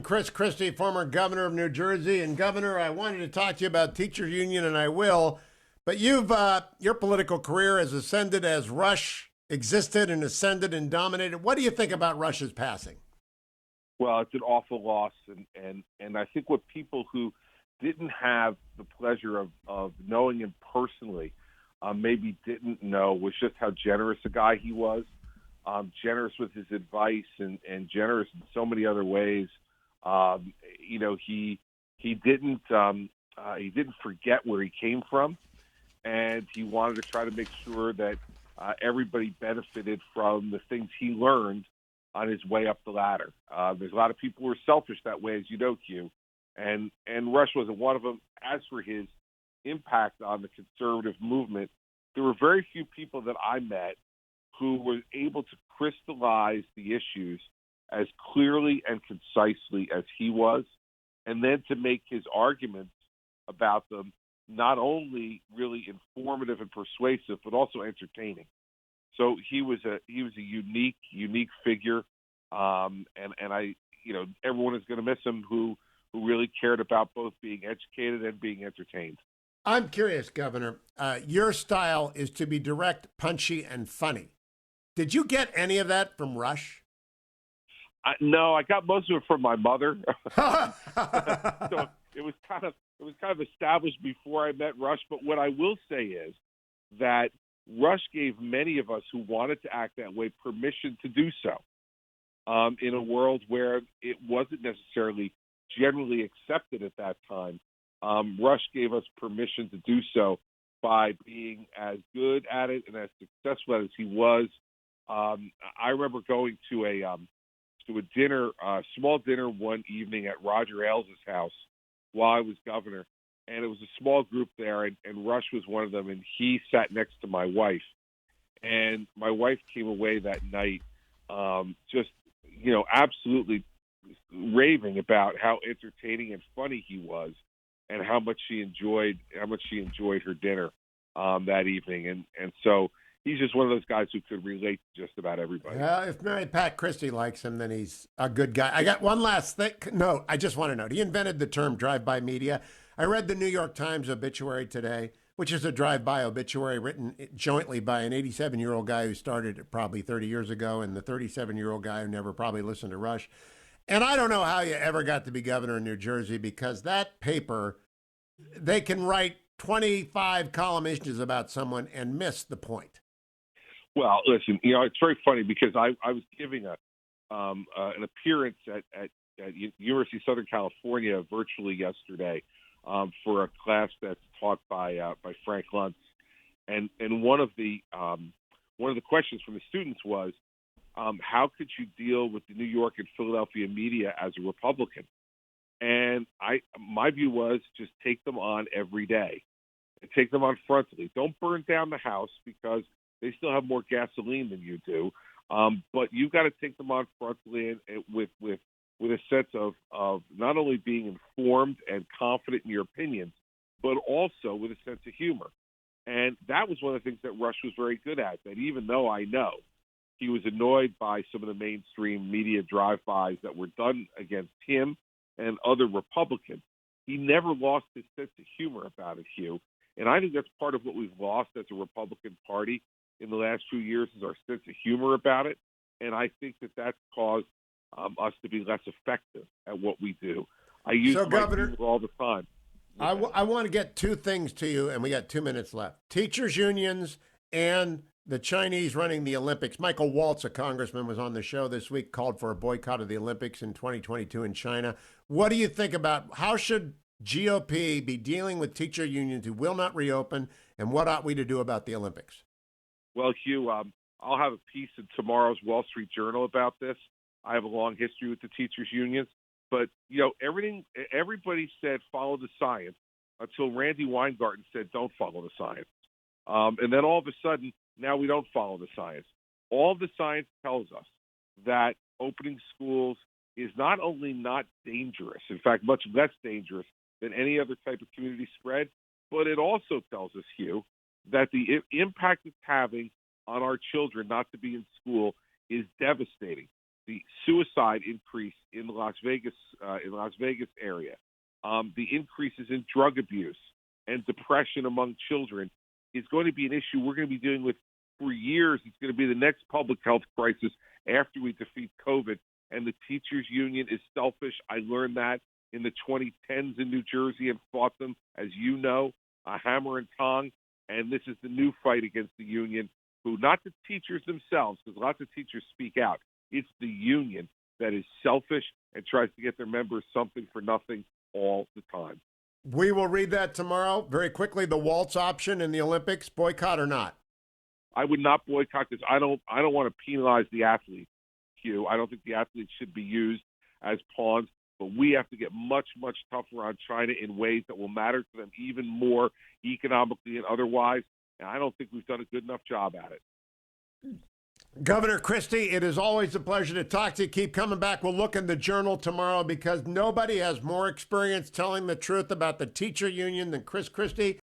Christie, former governor of New Jersey. And Governor, I wanted to talk to you about teachers union, and I will. But your political career has ascended as Rush existed and ascended and dominated. What do you think about Rush's passing? Well, it's an awful loss, and I think what people who didn't have the pleasure of knowing him personally maybe didn't know was just how generous a guy he was, generous with his advice and generous in so many other ways. He didn't forget where he came from, and he wanted to try to make sure that everybody benefited from the things he learned on his way up the ladder. There's a lot of people who are selfish that way, as you know, Hugh, and Rush wasn't one of them. As for his impact on the conservative movement, there were very few people that I met who were able to crystallize the issues as clearly and concisely as he was, and then to make his arguments about them not only really informative and persuasive, but also entertaining. So he was a unique figure, and everyone is going to miss him who really cared about both being educated and being entertained. I'm curious, Governor. Your style is to be direct, punchy, and funny. Did you get any of that from Rush? No, I got most of it from my mother. So it was kind of established before I met Rush. But what I will say is that Rush gave many of us who wanted to act that way permission to do so, in a world where it wasn't necessarily generally accepted at that time. Rush gave us permission to do so by being as good at it and as successful as he was. I remember going to a dinner, small dinner one evening at Roger Ailes' house while I was governor, and it was a small group there, and Rush was one of them, and he sat next to my wife. And my wife came away that night absolutely raving about how entertaining and funny he was and how much she enjoyed her dinner that evening. And so he's just one of those guys who could relate to just about everybody. Well, if Mary Pat Christie likes him, then he's a good guy. I got one last thing. No, I just want to note he invented the term drive-by media. I read the New York Times obituary today, which is a drive-by obituary written jointly by an 87-year-old guy who started it probably 30 years ago and the 37-year-old guy who never probably listened to Rush. And I don't know how you ever got to be governor in New Jersey because that paper, they can write 25 column issues about someone and miss the point. Well, listen, it's very funny because I was giving an appearance at University of Southern California virtually yesterday for a class that's taught by Frank Luntz, and one of the questions from the students was, how could you deal with the New York and Philadelphia media as a Republican? And my view was just take them on every day and take them on frontally. Don't burn down the house because they still have more gasoline than you do. But you've got to take them on frontally and with a sense of not only being informed and confident in your opinions, but also with a sense of humor. And that was one of the things that Rush was very good at, that even though I know he was annoyed by some of the mainstream media drive-bys that were done against him and other Republicans, he never lost his sense of humor about it, Hugh. And I think that's part of what we've lost as a Republican Party in the last few years is our sense of humor about it. And I think that that's caused us to be less effective at what we do. I use my Governor, humor all the time. I want to get two things to you, and we got 2 minutes left. Teachers' unions and the Chinese running the Olympics. Michael Waltz, a congressman, was on the show this week, called for a boycott of the Olympics in 2022 in China. What do you think about how should GOP be dealing with teacher unions who will not reopen, and what ought we to do about the Olympics? Well, Hugh, I'll have a piece in tomorrow's Wall Street Journal about this. I have a long history with the teachers' unions. But, everybody said follow the science until Randy Weingarten said don't follow the science. And then all of a sudden, now we don't follow the science. All the science tells us that opening schools is not only not dangerous, in fact, much less dangerous than any other type of community spread, but it also tells us, Hugh, that the impact it's having on our children not to be in school is devastating. the suicide increase in the Las Vegas area, the increases in drug abuse and depression among children is going to be an issue we're going to be dealing with for years. It's going to be the next public health crisis after we defeat COVID. And the teachers union is selfish. I learned that in the 2010s in New Jersey and fought them, as you know, hammer and tong. And this is the new fight against the union, who, not the teachers themselves, because lots of teachers speak out. It's the union that is selfish and tries to get their members something for nothing all the time. We will read that tomorrow. Very quickly, the waltz option in the Olympics, boycott or not? I would not boycott because I don't want to penalize the athlete, Hugh. I don't think the athletes should be used as pawns, but we have to get much, much tougher on China in ways that will matter to them even more economically and otherwise. And I don't think we've done a good enough job at it. Governor Christie, it is always a pleasure to talk to you. Keep coming back. We'll look in the Journal tomorrow because nobody has more experience telling the truth about the teacher union than Chris Christie.